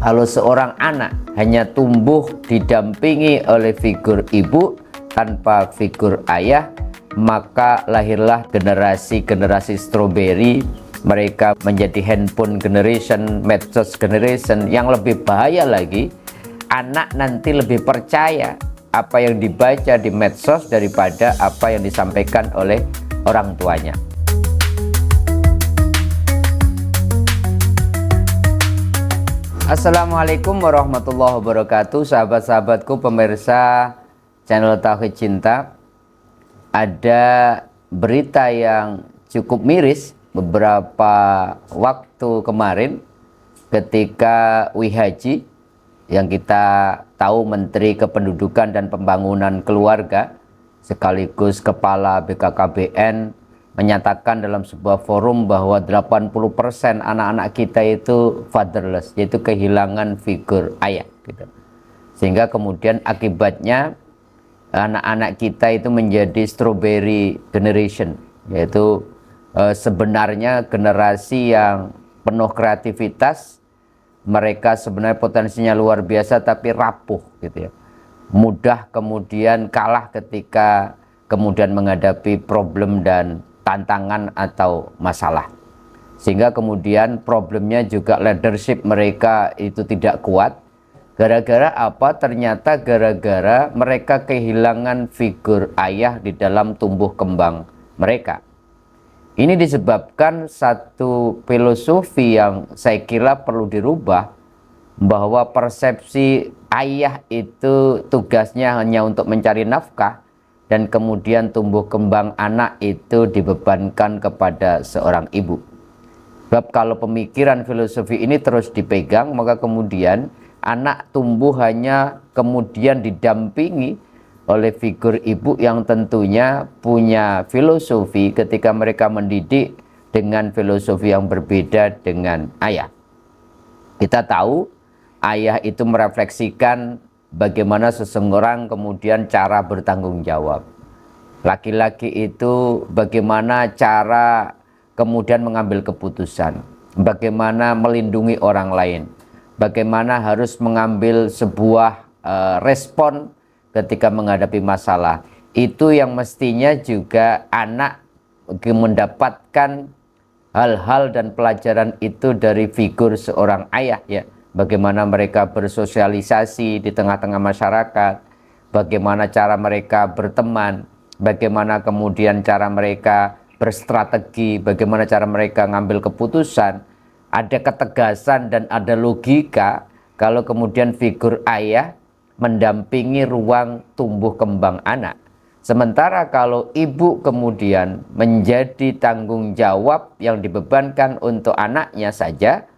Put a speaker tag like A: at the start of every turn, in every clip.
A: Kalau seorang anak hanya tumbuh didampingi oleh figur ibu tanpa figur ayah, maka lahirlah generasi-generasi stroberi. Mereka menjadi handphone generation, medsos generation. Yang lebih bahaya lagi, anak nanti lebih percaya apa yang dibaca di medsos daripada apa yang disampaikan oleh orang tuanya. Assalamualaikum warahmatullahi wabarakatuh, sahabat-sahabatku pemirsa channel Tauhid Cinta. Ada berita yang cukup miris beberapa waktu kemarin ketika WIHAJI, yang kita tahu Menteri Kependudukan dan Pembangunan Keluarga sekaligus Kepala BKKBN, menyatakan dalam sebuah forum bahwa 80% anak-anak kita itu fatherless, yaitu kehilangan figur ayah gitu. Sehingga kemudian akibatnya anak-anak kita itu menjadi strawberry generation, yaitu sebenarnya generasi yang penuh kreativitas. Mereka sebenarnya potensinya luar biasa tapi rapuh gitu ya, mudah kemudian kalah ketika kemudian menghadapi problem dan tantangan atau masalah. Sehingga kemudian problemnya juga leadership mereka itu tidak kuat. Gara-gara apa? Ternyata gara-gara mereka kehilangan figur ayah di dalam tumbuh kembang mereka. Ini disebabkan satu filosofi yang saya kira perlu dirubah, bahwa persepsi ayah itu tugasnya hanya untuk mencari nafkah, dan kemudian tumbuh kembang anak itu dibebankan kepada seorang ibu. Sebab kalau pemikiran filosofi ini terus dipegang, maka kemudian anak tumbuh hanya kemudian didampingi oleh figur ibu yang tentunya punya filosofi ketika mereka mendidik dengan filosofi yang berbeda dengan ayah. Kita tahu ayah itu merefleksikan bagaimana seseorang kemudian cara bertanggung jawab. Laki-laki itu bagaimana cara kemudian mengambil keputusan, bagaimana melindungi orang lain, bagaimana harus mengambil sebuah respon ketika menghadapi masalah. Itu yang mestinya juga anak mendapatkan hal-hal dan pelajaran itu dari figur seorang ayah ya. Bagaimana mereka bersosialisasi di tengah-tengah masyarakat, bagaimana cara mereka berteman, bagaimana kemudian cara mereka berstrategi, bagaimana cara mereka ngambil keputusan. Ada ketegasan dan ada logika kalau kemudian figur ayah mendampingi ruang tumbuh kembang anak. Sementara kalau ibu kemudian menjadi tanggung jawab yang dibebankan untuk anaknya saja,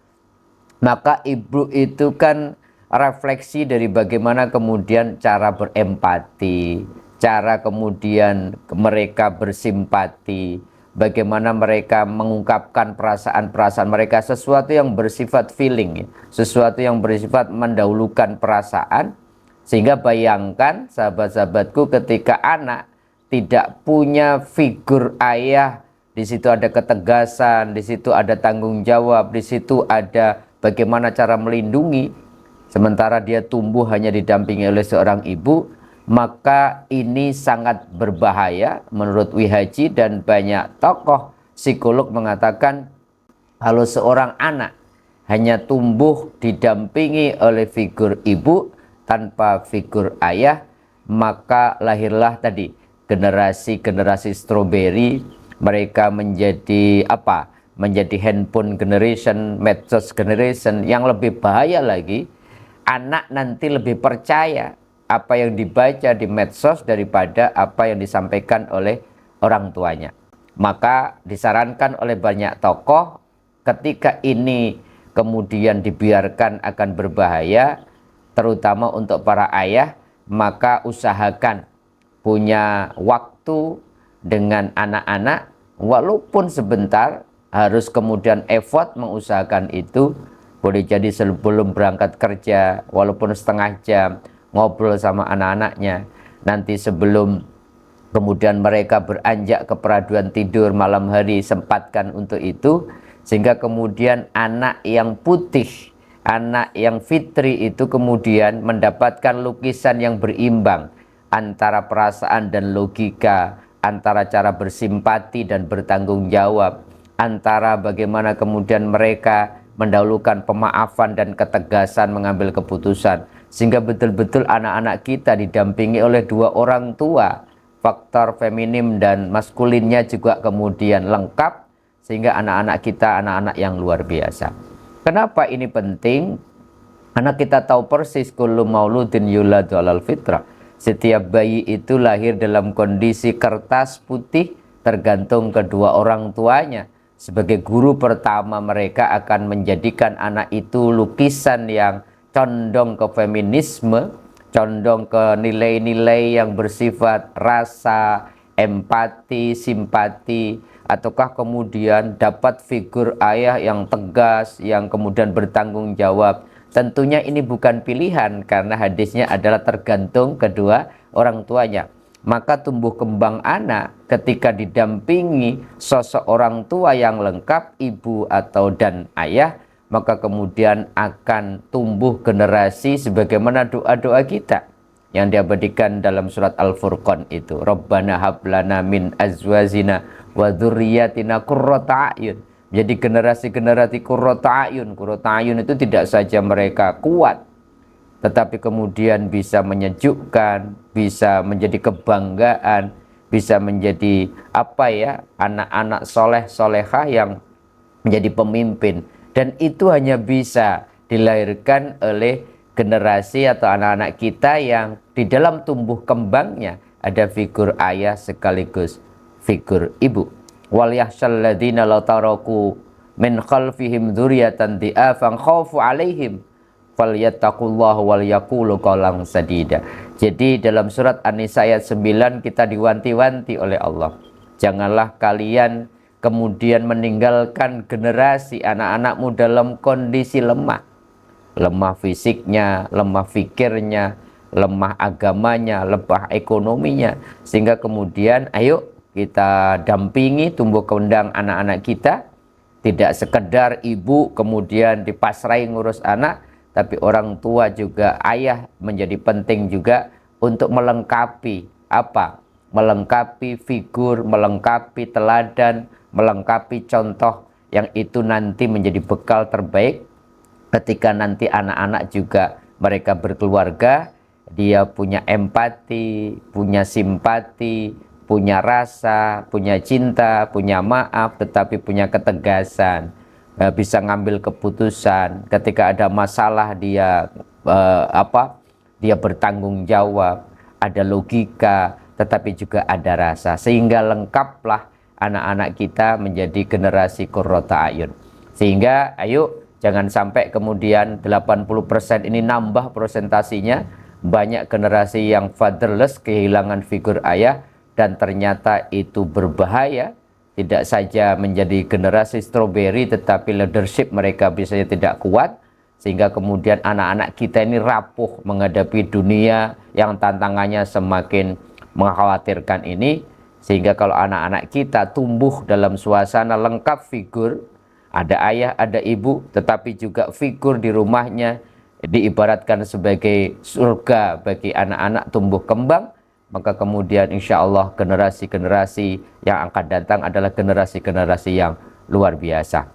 A: maka ibu itu kan refleksi dari bagaimana kemudian cara berempati, cara kemudian mereka bersimpati, bagaimana mereka mengungkapkan perasaan-perasaan mereka, sesuatu yang bersifat feeling, sesuatu yang bersifat mendahulukan perasaan. Sehingga bayangkan sahabat-sahabatku, ketika anak tidak punya figur ayah, di situ ada ketegasan, di situ ada tanggung jawab, di situ ada bagaimana cara melindungi, sementara dia tumbuh hanya didampingi oleh seorang ibu, maka ini sangat berbahaya menurut WIHAJI. Dan banyak tokoh psikolog mengatakan kalau seorang anak hanya tumbuh didampingi oleh figur ibu tanpa figur ayah, maka lahirlah tadi generasi-generasi stroberi. Mereka menjadi apa? Menjadi handphone generation, medsos generation. Yang lebih bahaya lagi, anak nanti lebih percaya apa yang dibaca di medsos daripada apa yang disampaikan oleh orang tuanya. Maka disarankan oleh banyak tokoh, ketika ini kemudian dibiarkan akan berbahaya, terutama untuk para ayah, maka usahakan punya waktu dengan anak-anak, walaupun sebentar, harus kemudian effort mengusahakan itu. Boleh jadi sebelum berangkat kerja, walaupun setengah jam, ngobrol sama anak-anaknya. Nanti sebelum kemudian mereka beranjak ke peraduan tidur malam hari, sempatkan untuk itu. Sehingga kemudian anak yang putih, anak yang fitri itu kemudian mendapatkan lukisan yang berimbang antara perasaan dan logika, antara cara bersimpati dan bertanggung jawab, antara bagaimana kemudian mereka mendahulukan pemaafan dan ketegasan mengambil keputusan, sehingga betul-betul anak-anak kita didampingi oleh dua orang tua, faktor feminim dan maskulinnya juga kemudian lengkap, sehingga anak-anak kita anak-anak yang luar biasa. Kenapa ini penting? Karena kita tahu persis kullu mauludin yuladu alal fitrah. Setiap bayi itu lahir dalam kondisi kertas putih tergantung kedua orang tuanya. Sebagai guru pertama mereka akan menjadikan anak itu lukisan yang condong ke feminisme, condong ke nilai-nilai yang bersifat rasa, empati, simpati, ataukah kemudian dapat figur ayah yang tegas, yang kemudian bertanggung jawab. Tentunya ini bukan pilihan karena hadisnya adalah tergantung kedua orang tuanya. Maka tumbuh kembang anak ketika didampingi sosok orang tua yang lengkap, ibu atau dan ayah, maka kemudian akan tumbuh generasi sebagaimana doa-doa kita yang diabadikan dalam surat Al-Furqan itu. Rabbana hablana min azwazina wa dzurriyyatina qurrata a'yun. Jadi generasi-generasi qurrata a'yun. Qurrata a'yun itu tidak saja mereka kuat, tetapi kemudian bisa menyejukkan, bisa menjadi kebanggaan, bisa menjadi anak-anak soleh solehah yang menjadi pemimpin. Dan itu hanya bisa dilahirkan oleh generasi atau anak-anak kita yang di dalam tumbuh kembangnya ada figur ayah sekaligus figur ibu. Wal yakhshal ladzina law taraku min khalfihim dzurriyyatan dhi'afan khaufu 'alaihim falyattaqullaha wal yaqulu qawlan sadida. Jadi dalam surat An-Nisa ayat 9 kita diwanti-wanti oleh Allah. Janganlah kalian kemudian meninggalkan generasi anak-anakmu dalam kondisi lemah. Lemah fisiknya, lemah fikirnya, lemah agamanya, lemah ekonominya. Sehingga kemudian ayo kita dampingi tumbuh kembang anak-anak kita. Tidak sekedar ibu kemudian dipasrai ngurus anak, tapi orang tua juga, ayah menjadi penting juga untuk melengkapi melengkapi figur, melengkapi teladan, melengkapi contoh yang itu nanti menjadi bekal terbaik ketika nanti anak-anak juga mereka berkeluarga, dia punya empati, punya simpati, punya rasa, punya cinta, punya maaf, tetapi punya ketegasan, bisa ngambil keputusan. Ketika ada masalah dia dia bertanggung jawab, ada logika, tetapi juga ada rasa, sehingga lengkaplah anak-anak kita menjadi generasi qurrata a'yun. Sehingga ayo jangan sampai kemudian 80% ini nambah persentasinya, banyak generasi yang fatherless, kehilangan figur ayah, dan ternyata itu berbahaya. Tidak saja menjadi generasi strawberry, tetapi leadership mereka biasanya tidak kuat, sehingga kemudian anak-anak kita ini rapuh menghadapi dunia yang tantangannya semakin mengkhawatirkan ini. Sehingga kalau anak-anak kita tumbuh dalam suasana lengkap figur, ada ayah, ada ibu, tetapi juga figur di rumahnya diibaratkan sebagai surga bagi anak-anak tumbuh kembang, maka kemudian insya Allah generasi-generasi yang akan datang adalah generasi-generasi yang luar biasa.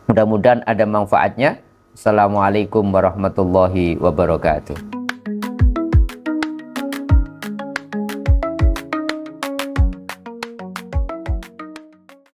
A: Mudah-mudahan ada manfaatnya. Assalamualaikum warahmatullahi wabarakatuh.